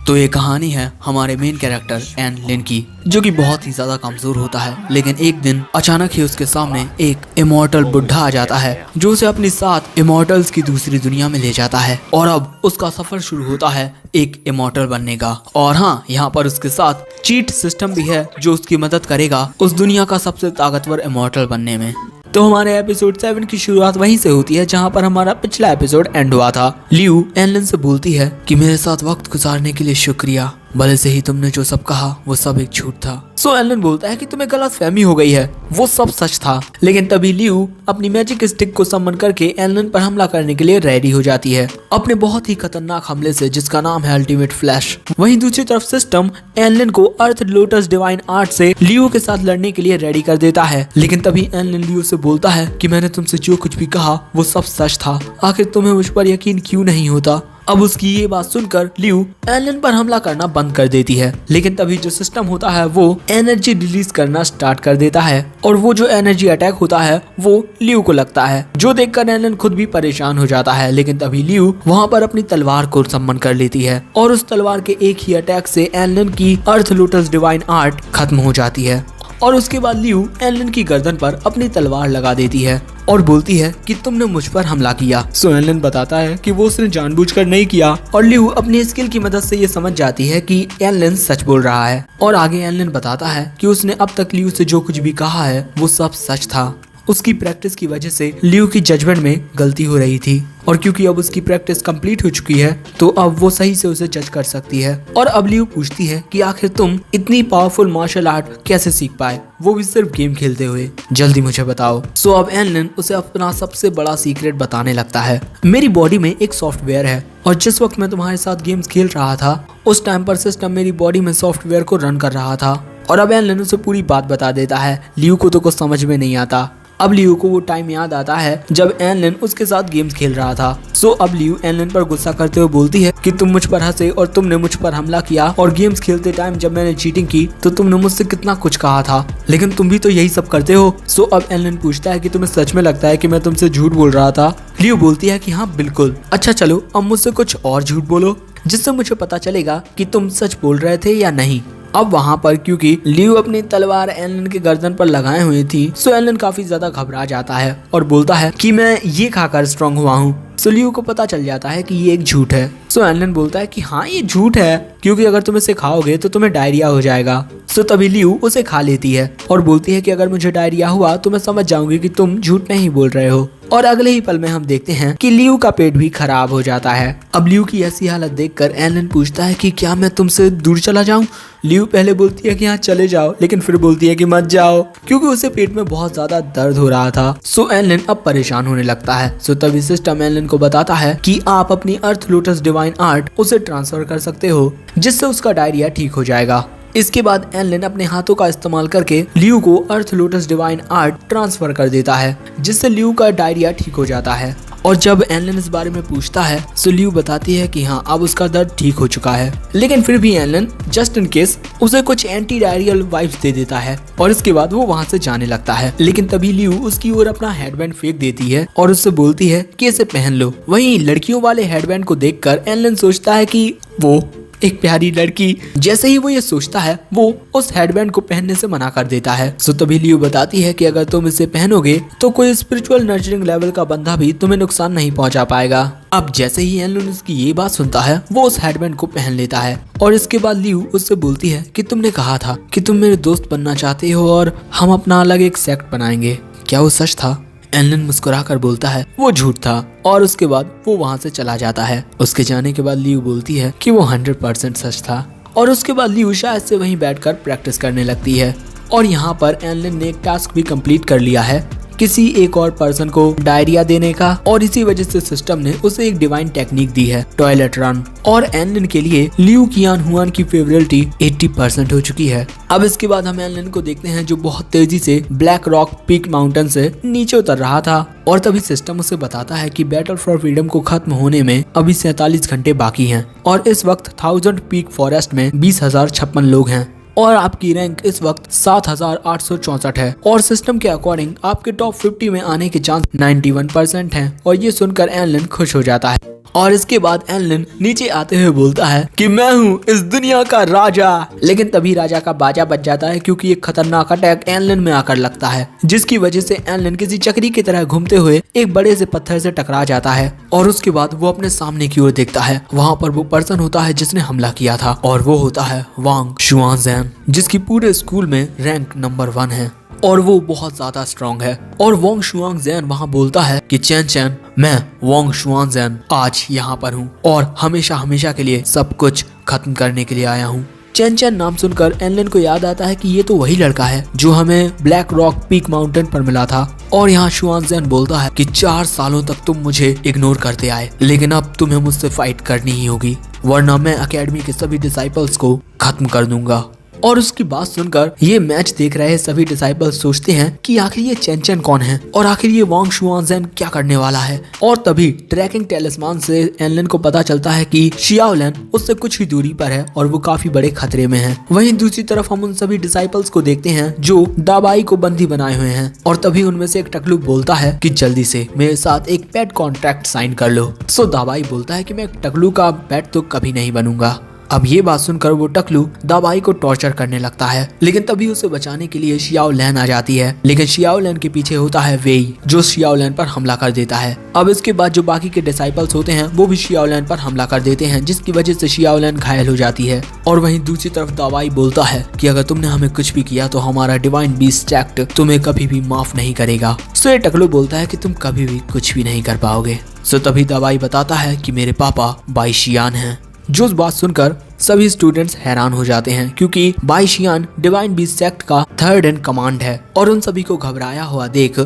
तो ये कहानी है हमारे मेन कैरेक्टर एन लिन की, जो कि बहुत ही ज्यादा कमजोर होता है। लेकिन एक दिन अचानक ही उसके सामने एक इमॉर्टल बुढ़ा आ जाता है, जो उसे अपने साथ इमॉर्टल्स की दूसरी दुनिया में ले जाता है। और अब उसका सफर शुरू होता है एक इमॉर्टल बनने का। और हाँ, यहाँ पर उसके साथ चीट सिस्टम भी है, जो उसकी मदद करेगा उस दुनिया का सबसे ताकतवर इमॉर्टल बनने में। तो हमारे एपिसोड 7 की शुरुआत वहीं से होती है जहां पर हमारा पिछला एपिसोड एंड हुआ था। लियू एनलिन से बोलती है कि मेरे साथ वक्त गुजारने के लिए शुक्रिया, भले से ही तुमने जो सब कहा वो सब एक झूठ था। सो एनलिन बोलता है कि तुम्हें गलतफहमी हो गई है, वो सब सच था। लेकिन तभी लियू अपनी मैजिक स्टिक को समन करके एनलिन पर हमला करने के लिए रेडी हो जाती है, अपने बहुत ही खतरनाक हमले से, जिसका नाम है अल्टीमेट फ्लैश। वहीं दूसरी तरफ सिस्टम एनलिन को अर्थ लोटस डिवाइन आर्ट से लियू के साथ लड़ने के लिए रेडी कर देता है। लेकिन तभी एनलिन लियू से बोलता है कि मैंने तुमसे जो कुछ भी कहा वो सब सच था, आखिर तुम्हें मुझ पर यकीन क्यों नहीं होता। अब उसकी ये बात सुनकर लियू एनलिन पर हमला करना बंद कर देती है। लेकिन तभी जो सिस्टम होता है वो एनर्जी रिलीज करना स्टार्ट कर देता है, और वो जो एनर्जी अटैक होता है वो लियू को लगता है, जो देखकर एनलिन खुद भी परेशान हो जाता है। लेकिन तभी लियू वहाँ पर अपनी तलवार को सम्मन कर लेती है, और उस तलवार के एक ही अटैक से एनलिन की अर्थ लोटस डिवाइन आर्ट खत्म हो जाती है। और उसके बाद लियू एनलिन की गर्दन पर अपनी तलवार लगा देती है और बोलती है कि तुमने मुझ पर हमला किया। सो एनलिन बताता है कि वो उसने जानबूझकर नहीं किया, और लियू अपनी स्किल की मदद से ये समझ जाती है कि एनलिन सच बोल रहा है। और आगे एनलिन बताता है कि उसने अब तक लियू से जो कुछ भी कहा है वो सब सच था। उसकी प्रैक्टिस की वजह से लियू की जजमेंट में गलती हो रही थी, और क्योंकि अब उसकी प्रैक्टिस कंप्लीट हो चुकी है तो अब वो सही से उसे जज कर सकती है। और अब लियू पूछती है कि आखिर तुम इतनी पावरफुल मार्शल आर्ट कैसे सीख पाए, वो भी सिर्फ गेम खेलते हुए, जल्दी मुझे बताओ। सो अब एनलिन उसे अपना सबसे बड़ा सीक्रेट बताने लगता है। मेरी बॉडी में एक सॉफ्टवेयर है, और जिस वक्त मैं तुम्हारे साथ गेम्स खेल रहा था उस टाइम पर सिस्टम मेरी बॉडी में सॉफ्टवेयर को रन कर रहा था। और अब एनलिन उसे पूरी बात बता देता है। लियू को तो कुछ समझ में नहीं आता। अब लियू को वो टाइम याद आता है जब एनलिन उसके साथ गेम्स खेल रहा था। सो अब लियू एनलिन पर गुस्सा करते हुए बोलती है कि तुम मुझ पर हंसे और तुमने मुझ पर हमला किया, और गेम्स खेलते टाइम जब मैंने चीटिंग की तो तुमने मुझसे कितना कुछ कहा था, लेकिन तुम भी तो यही सब करते हो। सो अब एनलिन पूछता है कि तुम्हें सच में लगता है कि मैं तुमसे झूठ बोल रहा था। लियू बोलती है कि हाँ बिल्कुल। अच्छा चलो अब मुझसे कुछ और झूठ बोलो, जिससे मुझे पता चलेगा कि तुम सच बोल रहे थे या नहीं। अब वहाँ पर क्योंकि लियू अपनी तलवार एनलिन के गर्दन पर लगाए हुई थी, सो एनलिन काफी ज्यादा घबरा जाता है और बोलता है कि मैं ये खाकर स्ट्रॉन्ग हुआ हूँ। सो लियू को पता चल जाता है कि ये एक झूठ है। सो एनलिन बोलता है कि हाँ ये झूठ है, क्योंकि अगर तुम इसे खाओगे तो तुम्हें डायरिया हो जाएगा। सो तभी लियू उसे खा लेती है और बोलती है कि अगर मुझे डायरिया हुआ तो मैं समझ जाऊंगी कि तुम झूठ नहीं बोल रहे हो। और अगले ही पल में हम देखते हैं कि लियू का पेट भी खराब हो जाता है। अब लियू की ऐसी हालत देखकर एनलिन पूछता है कि क्या मैं तुमसे दूर चला जाऊं। लियू पहले बोलती है कि हाँ चले जाओ, लेकिन फिर बोलती है कि मत जाओ, क्योंकि उसे पेट में बहुत ज्यादा दर्द हो रहा था। सो एनलिन अब परेशान होने लगता है। सो तभी सिस्टम एनलिन को बताता है कि आप अपनी अर्थ लोटस डिवाइन आर्ट उसे ट्रांसफर कर सकते हो, जिससे उसका डायरिया ठीक हो जाएगा। इसके बाद एनलिन अपने हाथों का इस्तेमाल करके लियू को अर्थ लोटस डिवाइन आर्ट ट्रांसफर कर देता है, जिससे लियू का डायरिया ठीक हो जाता है। और जब एनलिन इस बारे में पूछता है तो लियू बताती है कि हाँ अब उसका दर्द ठीक हो चुका है। लेकिन फिर भी एनलिन जस्ट इन केस उसे कुछ एंटी डायरियल वाइब्स दे देता है, और इसके बाद वो वहाँ से जाने लगता है। लेकिन तभी लियू उसकी ओर अपना हेडबैंड फेंक देती है और उससे बोलती है कि इसे पहन लो। वहीं लड़कियों वाले हेडबैंड को देखकर एनलिन सोचता है कि वो एक प्यारी लड़की। जैसे ही वो ये सोचता है वो उस हेडबैंड को पहनने से मना कर देता है। सो तभी लियू बताती है कि अगर तुम इसे पहनोगे तो कोई स्पिरिचुअल नर्चरिंग लेवल का बंदा भी तुम्हें नुकसान नहीं पहुंचा पाएगा। अब जैसे ही एनलिन उसकी ये बात सुनता है वो उस हेडबैंड को पहन लेता है, और इसके बाद लियू उससे बोलती है कि तुमने कहा था कि तुम मेरे दोस्त बनना चाहते हो और हम अपना अलग एक सेक्ट बनाएंगे, क्या वो सच था? एनलिन मुस्कुराकर बोलता है वो झूठ था, और उसके बाद वो वहाँ से चला जाता है। उसके जाने के बाद लियू बोलती है कि वो 100% सच था, और उसके बाद लियू शायद से वहीं बैठकर प्रैक्टिस करने लगती है। और यहाँ पर एनलिन ने एक टास्क भी कंप्लीट कर लिया है, किसी एक और पर्सन को डायरिया देने का, और इसी वजह से सिस्टम ने उसे एक डिवाइन टेक्निक दी है, टॉयलेट रन। और एनलिन के लिए लियू कियान हुआन की फेवरेलिटी 80% हो चुकी है। अब इसके बाद हम एनलिन को देखते हैं जो बहुत तेजी से ब्लैक रॉक पीक माउंटेन से नीचे उतर रहा था, और तभी सिस्टम उसे बताता है कि बैटल फॉर फ्रीडम को खत्म होने में अभी 47 घंटे बाकी हैं, और इस वक्त 1000 पीक फॉरेस्ट में 20,056 लोग हैं, और आपकी रैंक इस वक्त 7,864 है, और सिस्टम के अकॉर्डिंग आपके टॉप 50 में आने के चांस 91% हैं। और ये सुनकर एनलिन खुश हो जाता है। और इसके बाद एनलिन नीचे आते हुए बोलता है कि मैं हूँ इस दुनिया का राजा। लेकिन तभी राजा का बाजा बज जाता है क्योंकि एक खतरनाक अटैक एनलिन में आकर लगता है, जिसकी वजह से एनलिन किसी चक्री की तरह घूमते हुए एक बड़े से पत्थर से टकरा जाता है। और उसके बाद वो अपने सामने की ओर देखता है, वहाँ पर वो पर्सन होता है जिसने हमला किया था, और वो होता है वांग शुआनज़ेन, जिसकी पूरे स्कूल में रैंक नंबर 1 है और वो बहुत ज्यादा स्ट्रॉन्ग है। और वांग शुआनज़ेन वहाँ बोलता है कि चैन चैन, मैं वांग शुआनज़ेन आज यहाँ पर हूँ और हमेशा हमेशा के लिए सब कुछ खत्म करने के लिए आया हूँ। चैन चैन नाम सुनकर एनलिन को याद आता है कि ये तो वही लड़का है जो हमें ब्लैक रॉक पीक माउंटेन पर मिला था। और यहाँ शुआनज़ेन बोलता है कि 4 सालों तक तुम मुझे इग्नोर करते आए, लेकिन अब तुम्हें मुझसे फाइट करनी ही होगी, वरना मैं एकेडमी के सभी डिसाइपल्स को खत्म कर दूंगा। और उसकी बात सुनकर ये मैच देख रहे सभी डिसाइपल्स सोचते हैं कि आखिर ये चैन चैन कौन है और आखिर ये वांग शुआनज़ेन क्या करने वाला है। और तभी ट्रैकिंग टेलिस्मान से एनलिन को पता चलता है कि शियाओलिन उससे कुछ ही दूरी पर है और वो काफी बड़े खतरे में है। वहीं दूसरी तरफ हम उन सभी डिसाइपल्स को देखते हैं जो दाबाई को बंदी बनाए हुए हैं। और तभी उनमें से एक टकलू बोलता है कि जल्दी से मेरे साथ एक पेट कॉन्ट्रैक्ट साइन कर लो। सो दाबाई बोलता है कि मैं एक टकलू का पेट तो कभी नहीं बनूंगा। अब ये बात सुनकर वो टकलू दाबाई को टॉर्चर करने लगता है, लेकिन तभी उसे बचाने के लिए शियाओलिन आ जाती है। लेकिन शियाओलिन के पीछे होता है वेई, जो शियाओलिन पर हमला कर देता है। अब इसके बाद जो बाकी के डिसाइपल्स होते हैं वो भी शियाओलिन पर हमला कर देते हैं, जिसकी वजह से शियाओलिन घायल हो जाती है। और वहीं दूसरी तरफ दाबाई बोलता है कि अगर तुमने हमें कुछ भी किया तो हमारा डिवाइन बीस्ट एक्ट तुम्हें कभी भी माफ नहीं करेगा। सो ये टकलू बोलता है कि तुम कभी भी कुछ भी नहीं कर पाओगे। सो तभी दाबाई बताता है कि मेरे पापा बाई शियान हैं। जो इस बात सुनकर सभी स्टूडेंट्स हैरान हो जाते हैं क्योंकि बाई शियान डिवाइन बीस्ट सेक्ट का 3rd इन कमांड है। और उन सभी को घबराया हुआ देख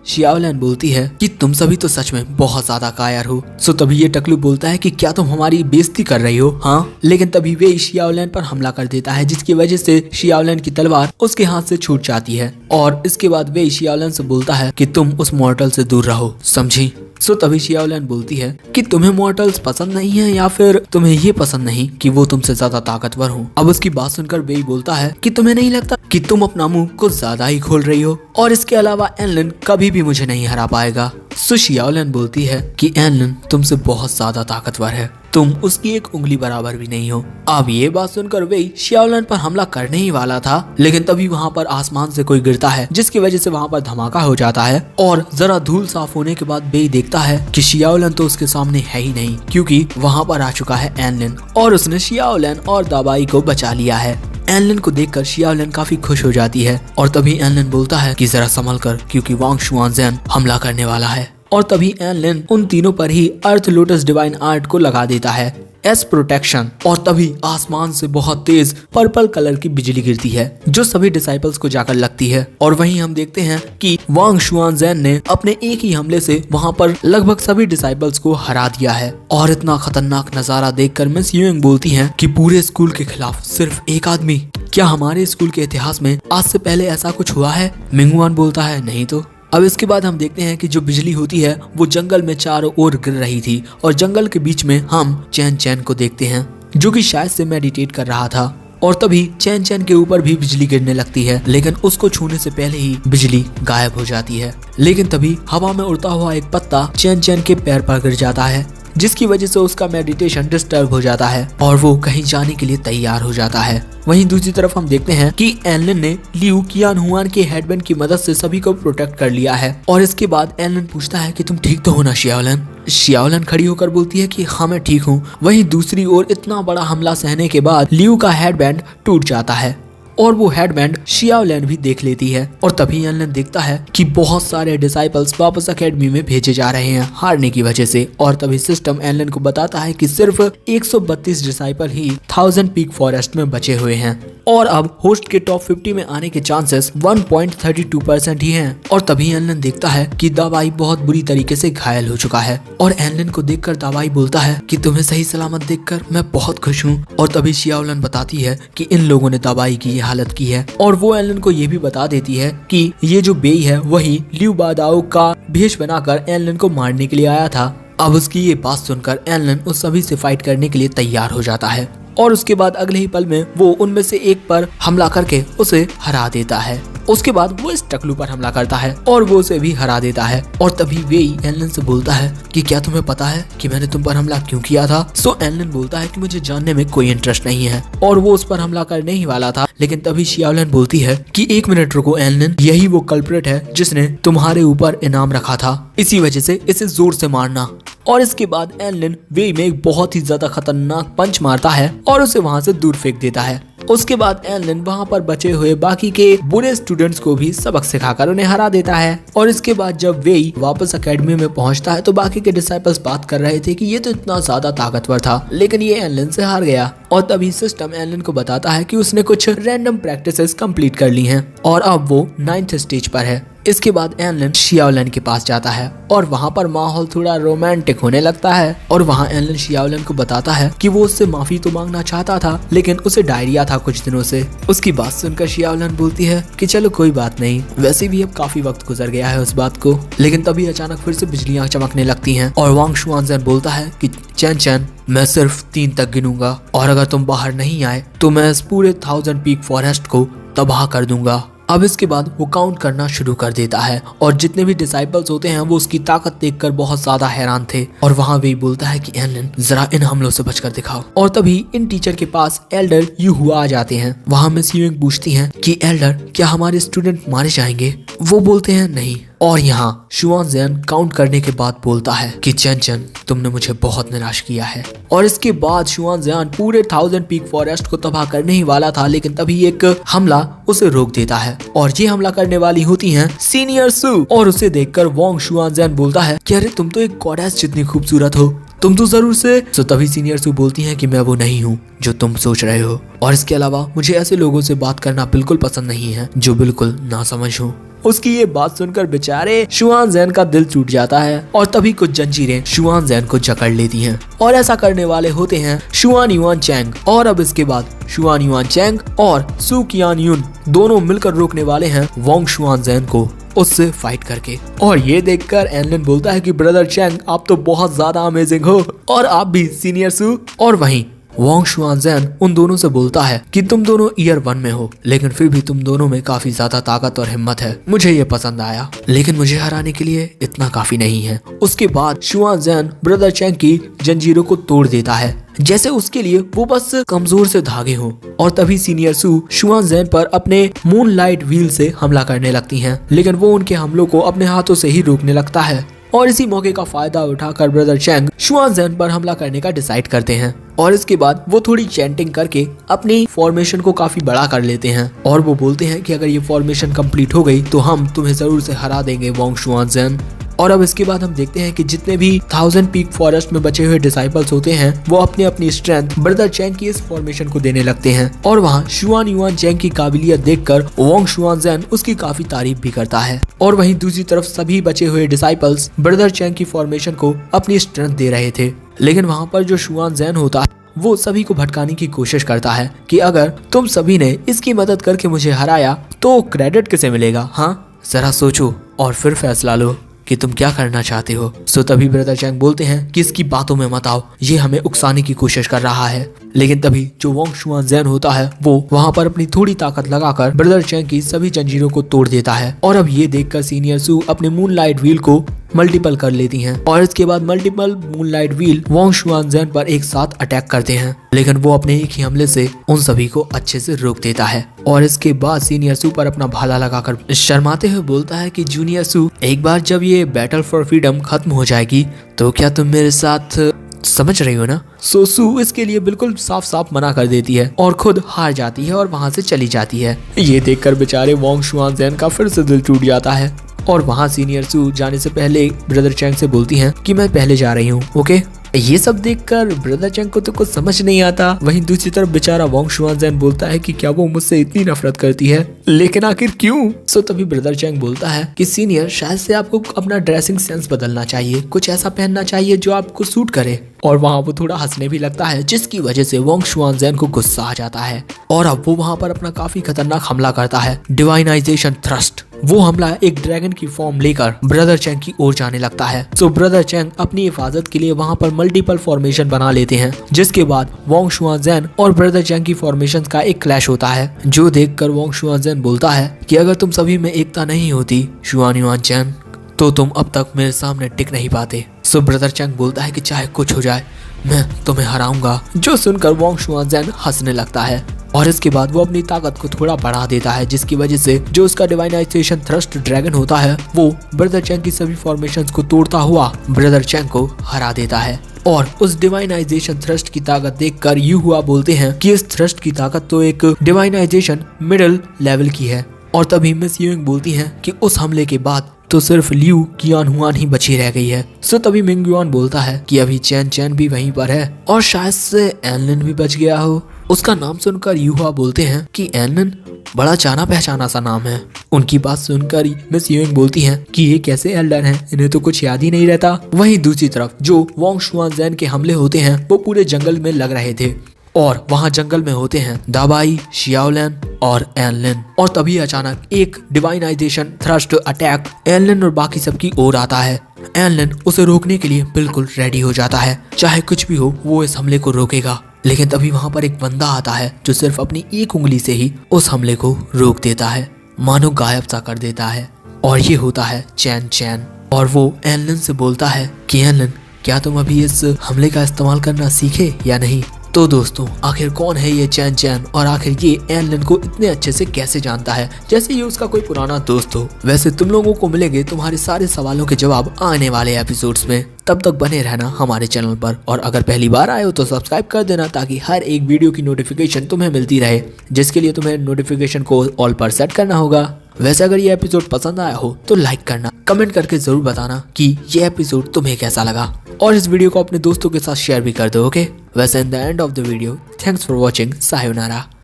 शियाओलिन बोलती है कि तुम सभी तो सच में बहुत ज्यादा कायर हो। सो तभी ये टकलू बोलता है कि क्या तुम हमारी बेइज्जती कर रही हो? हाँ। लेकिन तभी वे शियाओलिन पर हमला कर देता है, जिसकी वजह से शियाओलिन की तलवार उसके हाथ से छूट जाती है। और इसके बाद वे शियाओलिन से बोलता है कि तुम उस मॉर्टल से दूर रहो, समझी? सो तभी शियाओलिन बोलती है कि तुम्हें मॉर्टल्स पसंद नहीं है या फिर तुम्हें ये पसंद नहीं कि वो तुमसे ज्यादा ताकतवर हो। अब उसकी बात सुनकर वेई बोलता है कि तुम्हें नहीं लगता कि तुम अपना मुंह कुछ ज्यादा ही खोल रही हो, और इसके अलावा एनलिन कभी भी मुझे नहीं हरा पाएगा। सो शियाओलिन बोलती है कि एनलिन तुमसे बहुत ज्यादा ताकतवर है, तुम उसकी एक उंगली बराबर भी नहीं हो। अब ये बात सुनकर वेई शियाओलिन पर हमला करने ही वाला था, लेकिन तभी वहाँ पर आसमान से कोई गिरता है, जिसकी वजह से वहाँ पर धमाका हो जाता है। और जरा धूल साफ होने के बाद वेई देखता है कि शियाओलिन तो उसके सामने है ही नहीं, क्योंकि वहाँ पर आ चुका है एनलिन और उसने शियाओलिन और दाबाई को बचा लिया है। एनलिन को देखकर शियाओलिन काफी खुश हो जाती है। और तभी एनलिन बोलता है कि जरा संभल कर, क्योंकि वांग शुआनज़ेन हमला करने वाला है। और तभी एनलिन उन तीनों पर ही अर्थ लोटस डिवाइन आर्ट को लगा देता है एस प्रोटेक्शन। और तभी आसमान से बहुत तेज पर्पल कलर की बिजली गिरती है, जो सभी डिसाइपल्स को जाकर लगती है। और वहीं हम देखते हैं कि वांग शुआनज़ेन ने अपने एक ही हमले से वहां पर लगभग सभी डिसाइपल्स को हरा दिया है। और इतना खतरनाक नजारा देखकर मिस यूइंग बोलती हैं कि पूरे स्कूल के खिलाफ सिर्फ एक आदमी, क्या हमारे स्कूल के इतिहास में आज से पहले ऐसा कुछ हुआ है? मिंगवान बोलता है नहीं तो। अब इसके बाद हम देखते हैं कि जो बिजली होती है वो जंगल में चारों ओर गिर रही थी, और जंगल के बीच में हम चैन चैन को देखते हैं जो कि शायद से मेडिटेट कर रहा था। और तभी चैन चैन के ऊपर भी बिजली गिरने लगती है, लेकिन उसको छूने से पहले ही बिजली गायब हो जाती है। लेकिन तभी हवा में उड़ता हुआ एक पत्ता चैन चैन के पैर पर गिर जाता है, जिसकी वजह से उसका मेडिटेशन डिस्टर्ब हो जाता है और वो कहीं जाने के लिए तैयार हो जाता है। वहीं दूसरी तरफ हम देखते हैं कि एनलिन ने लियू कियान हुआन के हेडबैंड की मदद से सभी को प्रोटेक्ट कर लिया है। और इसके बाद एनलिन पूछता है कि तुम ठीक तो हो ना शियाओलिन? शियाओलिन खड़ी होकर बोलती है कि हाँ मैं ठीक हूँ। वहीं दूसरी ओर इतना बड़ा हमला सहने के बाद लियू का हेडबैंड टूट जाता है और वो हेडबैंड शियाओलिन भी देख लेती है। और तभी एनलिन देखता है कि बहुत सारे डिसाइपल्स वापस एकेडमी में भेजे जा रहे हैं हारने की वजह से। और तभी सिस्टम एनलिन को बताता है कि सिर्फ 132 डिसाइपल ही 1000 पीक फॉरेस्ट में बचे हुए हैं, और अब होस्ट के टॉप 50 में आने के चांसेस 1.32% ही हैं। और तभी एनलिन देखता है कि दाबाई बहुत बुरी तरीके से घायल हो चुका है, और एनलिन को देखकर दाबाई बोलता है कि तुम्हें सही सलामत देखकर मैं बहुत खुश हूँ। और तभी शियाओलिन बताती है कि इन लोगों ने दाबाई की हालत की है, और वो एनलिन को ये भी बता देती है कि ये जो बेई है वही लियू बादाओ का भेष बनाकर एनलिन को मारने के लिए आया था। अब उसकी ये बात सुनकर एनलिन उस सभी से फाइट करने के लिए तैयार हो जाता है, और उसके बाद अगले ही पल में वो उनमें से एक पर हमला करके उसे हरा देता है। उसके बाद वो इस टकलू पर हमला करता है और वो उसे भी हरा देता है। और तभी वेई एलन से बोलता है कि क्या तुम्हें पता है कि मैंने तुम पर हमला क्यों किया था? सो एलन बोलता है कि मुझे जानने में कोई इंटरेस्ट नहीं है, और वो उस पर हमला करने ही वाला था। लेकिन तभी शियाओलिन बोलती है कि 1 मिनट रुको एलन, यही वो कल्प्रिट है जिसने तुम्हारे ऊपर इनाम रखा था, इसी वजह से इसे जोर से मारना। और इसके बाद एलन वेई में एक बहुत ही ज्यादा खतरनाक पंच मारता है और उसे वहां से दूर फेंक देता है। उसके बाद एलन वहां पर बचे हुए बाकी के बुरे स्टूडेंट्स को भी सबक सिखाकर उन्हें हरा देता है। और इसके बाद जब वेई वापस एकेडमी में पहुंचता है तो बाकी के डिसाइपल्स बात कर रहे थे कि ये तो इतना ज्यादा ताकतवर था, लेकिन ये एलन से हार गया। और तभी सिस्टम एलन को बताता है कि उसने कुछ रैंडम प्रैक्टिसेस कंप्लीट कर ली हैं और अब वो 9th स्टेज पर है। इसके बाद एलन शियाओलिन के पास जाता है और वहाँ पर माहौल थोड़ा रोमांटिक होने लगता है। और वहाँ एलन शियाओलिन को बताता है कि वो उससे माफी तो मांगना चाहता था, लेकिन उसे डायरिया था कुछ दिनों से। उसकी बात सुनकर शियाओलिन बोलती है कि चलो कोई बात नहीं, वैसे भी अब काफी वक्त गुजर गया है उस बात को। लेकिन तभी अचानक फिर से बिजलियां चमकने लगती हैं और वांग शुआनज़ेन बोलता है कि चैन चैन, मैं सिर्फ 3 तक गिनूंगा और अगर तुम बाहर नहीं आए तो मैं इस पूरे 1000 पीक फॉरेस्ट को तबाह कर दूंगा। अब इसके बाद वो काउंट करना शुरू कर देता है और जितने भी डिसाइपल्स होते हैं वो उसकी ताकत देखकर बहुत ज्यादा हैरान थे। और वहाँ वे बोलता है कि एलन, जरा इन हमलों से बचकर दिखाओ। और तभी इन टीचर के पास एल्डर यूहुआ आ जाते हैं। वहाँ मिस यूइंग पूछती हैं कि एल्डर, क्या हमारे स्टूडेंट मारे जाएंगे? वो बोलते हैं नहीं। और यहाँ शुआनज़ेन काउंट करने के बाद बोलता है कि चैन चैन, तुमने मुझे बहुत निराश किया है। और इसके बाद शुआनज़ेन पूरे 1000 पीक फॉरेस्ट को तबाह करने ही वाला था, लेकिन तभी एक हमला उसे रोक देता है और ये हमला करने वाली होती हैं सीनियर सू। और उसे देखकर वांग शुआनज़ेन बोलता है कि अरे तुम तो एक गॉडेस जितनी खूबसूरत हो, तुम तो जरूर से। तो तभी सीनियर सू बोलती हैं कि मैं वो नहीं हूँ जो तुम सोच रहे हो, और इसके अलावा मुझे ऐसे लोगों से बात करना बिल्कुल पसंद नहीं है जो बिल्कुल नासमझ हो। उसकी ये बात सुनकर बेचारे शुआनज़ेन का दिल टूट जाता है और तभी कुछ जंजीरें शुआनज़ेन को जकड़ लेती हैं और ऐसा करने वाले होते हैं शुआन युआन चैंग। और अब इसके बाद शुआन युआन चैंग और सू कियान युन दोनों मिलकर रोकने वाले हैं वांग शुआनज़ेन को उससे फाइट करके। और ये देखकर एलन बोलता है कि ब्रदर चैंग, आप तो बहुत ज्यादा अमेजिंग हो, और आप भी सीनियर सू। और वहीं वांग शुआनज़ेन उन दोनों से बोलता है कि तुम दोनों ईयर 1 में हो, लेकिन फिर भी तुम दोनों में काफी ज्यादा ताकत और हिम्मत है। मुझे ये पसंद आया, लेकिन मुझे हराने के लिए इतना काफी नहीं है। उसके बाद शुआनज़ेन ब्रदर चैंग की जंजीरों को तोड़ देता है, जैसे उसके लिए वो बस कमजोर से धागे हों। और तभी सीनियर सू शुआनज़ेन पर अपने मूनलाइट व्हील से हमला करने लगती हैं, लेकिन वो उनके हमलों को अपने हाथों से ही रोकने लगता है। और इसी मौके का फायदा उठाकर ब्रदर चैंग शुआनज़ेन पर हमला करने का डिसाइड करते हैं। और इसके बाद वो थोड़ी चैंटिंग करके अपनी फॉर्मेशन को काफी बड़ा कर लेते हैं और वो बोलते हैं कि अगर ये फॉर्मेशन कंप्लीट हो गई तो हम तुम्हें जरूर से हरा देंगे वांग शुआनज़ेन। और अब इसके बाद हम देखते हैं कि जितने भी 1000 पीक फॉरेस्ट में बचे हुए डिसाइपल्स होते हैं वो अपनी अपनी स्ट्रेंथ ब्रदर चैंग की इस फॉर्मेशन को देने लगते हैं। और वहाँ शुआन युआन चैंग की काबिलियत देखकर वांग शुआनज़ेन उसकी काफी तारीफ भी करता है। और वहीं दूसरी तरफ सभी बचे हुए डिसाइपल्स ब्रदर चैंग की फॉर्मेशन को अपनी स्ट्रेंथ दे रहे थे, लेकिन वहाँ पर जो शुआनज़ेन होता है वो सभी को भटकाने की कोशिश करता है कि अगर तुम सभी ने इसकी मदद करके मुझे हराया तो क्रेडिट किसे मिलेगा? हाँ, जरा सोचो और फिर फैसला लो कि तुम क्या करना चाहते हो। सो तभी ब्रदर चैंग बोलते हैं कि इसकी बातों में मत आओ, ये हमें उकसाने की कोशिश कर रहा है। लेकिन तभी जो वांग शुआनज़ेन होता है वो वहाँ पर अपनी थोड़ी ताकत लगाकर ब्रदर चैंग की सभी जंजीरों को तोड़ देता है। और अब ये देखकर सीनियर सू अपने मूनलाइट व्हील को मल्टीपल कर लेती हैं और इसके बाद मल्टीपल मूनलाइट व्हील वांग शुआनज़ेन पर एक साथ अटैक करते हैं, लेकिन वो अपने एक ही हमले से उन सभी को अच्छे से रोक देता है। और इसके बाद सीनियर सू पर अपना भाला लगाकर शर्माते हुए बोलता है कि जूनियर सू, एक बार जब ये बैटल फॉर फ्रीडम खत्म हो जाएगी तो क्या तुम मेरे साथ, समझ रही हो ना? सो सू इसके लिए बिल्कुल साफ साफ मना कर देती है और खुद हार जाती है और वहाँ से चली जाती है। ये देखकर बेचारे वांग शुआनज़ेन का फिर से दिल टूट जाता है। और वहाँ सीनियर सू जाने से पहले ब्रदर चैंग से बोलती हैं कि मैं पहले जा रही हूँ, ओके? ये सब देखकर ब्रदर चैंग को तो कुछ समझ नहीं आता। वहीं दूसरी तरफ बेचारा वांग शुआनज़ेन बोलता है कि क्या वो मुझसे इतनी नफरत करती है, लेकिन आखिर क्यों? सो तभी ब्रदर चैंग बोलता है कि सीनियर, शायद से आपको अपना ड्रेसिंग सेंस बदलना चाहिए, कुछ ऐसा पहनना चाहिए जो आपको सूट करे। और वहाँ वो थोड़ा हंसने भी लगता है, जिसकी वजह से वांग शुआनज़ेन को गुस्सा आ जाता है और अब वो वहाँ पर अपना काफी खतरनाक हमला करता है, डिवाइनाइजेशन थ्रस्ट। वो हमला एक ड्रैगन की फॉर्म लेकर ब्रदर चैंग की ओर जाने लगता है। सो ब्रदर चैंग अपनी हिफाजत के लिए वहाँ पर मल्टीपल फॉर्मेशन बना लेते हैं, जिसके बाद वोंग शुआनज़ेन और ब्रदर चैंग की फॉर्मेशन का एक क्लैश होता है, जो देखकर वोंग शुआनज़ेन बोलता है कि अगर तुम सभी में एकता नहीं होती शुआन युआन चैन, तो तुम अब तक मेरे सामने टिक नहीं पाते। सो ब्रदर चैंग बोलता है कि चाहे कुछ हो जाए मैं तुम्हें हराऊंगा, जो सुनकर वोंग शुआनज़ेन हंसने लगता है और इसके बाद वो अपनी ताकत को थोड़ा बढ़ा देता है, जिसकी वजह से जो उसका डिवाइनाइजेशन थ्रस्ट ड्रैगन होता है वो ब्रदर चैंग की सभी फॉर्मेशंस को तोड़ता हुआ ब्रदर चैंग को हरा देता है। और उस डिवाइनाइजेशन थ्रस्ट की ताकत देखकर यू हुआ बोलते हैं कि इस थ्रस्ट की ताकत तो एक डिवाइनाइजेशन मिडिल लेवल की है। और तभी मिस यूइंग बोलती हैं कि उस हमले के बाद तो सिर्फ लियू कियान हुआन ही बची रह गई है। सो तभी मिंग युआन बोलता है कि अभी चैन चैन भी वहीं पर है और शायद से एनलिन भी बच गया हो। उसका नाम सुनकर यूहुआ बोलते हैं कि एनलिन बड़ा जाना पहचाना सा नाम है। उनकी बात सुनकर मिस यूइंग बोलती हैं कि ये कैसे एल्डर हैं, इन्हें तो कुछ याद ही नहीं रहता। वहीं दूसरी तरफ जो वोंग शुआनज़ेन के हमले होते हैं वो पूरे जंगल में लग रहे थे और वहाँ जंगल में होते हैं दाबाई, शियाओलिन और एनलिन। और तभी अचानक एक डिवाइनाइजेशन थ्रस्ट अटैक एनलिन और बाकी सबकी ओर आता है। एनलिन उसे रोकने के लिए बिल्कुल रेडी हो जाता है, चाहे कुछ भी हो वो इस हमले को रोकेगा। लेकिन तभी वहाँ पर एक बंदा आता है जो सिर्फ अपनी एक उंगली से ही उस हमले को रोक देता है, मानो गायब सा कर देता है। और ये होता है चैन चैन। और वो एनलिन से बोलता है कि एनलिन क्या तुम अभी इस हमले का इस्तेमाल करना सीखे या नहीं। तो दोस्तों आखिर कौन है ये चैन चैन और आखिर ये एनलिन को इतने अच्छे से कैसे जानता है, जैसे ये उसका कोई पुराना दोस्त हो। वैसे तुम लोगों को मिलेंगे तुम्हारे सारे सवालों के जवाब आने वाले एपिसोड्स में। तब तक बने रहना हमारे चैनल पर और अगर पहली बार आए हो तो सब्सक्राइब कर देना ताकि हर एक वीडियो की नोटिफिकेशन तुम्हें मिलती रहे, जिसके लिए तुम्हें नोटिफिकेशन को ऑल पर सेट करना होगा। वैसे अगर ये एपिसोड पसंद आया हो तो लाइक करना, कमेंट करके जरूर बताना कि ये एपिसोड तुम्हें कैसा लगा और इस वीडियो को अपने दोस्तों के साथ शेयर भी कर दो। ओके, वैसे in the end of the video thanks for watching, sayonara.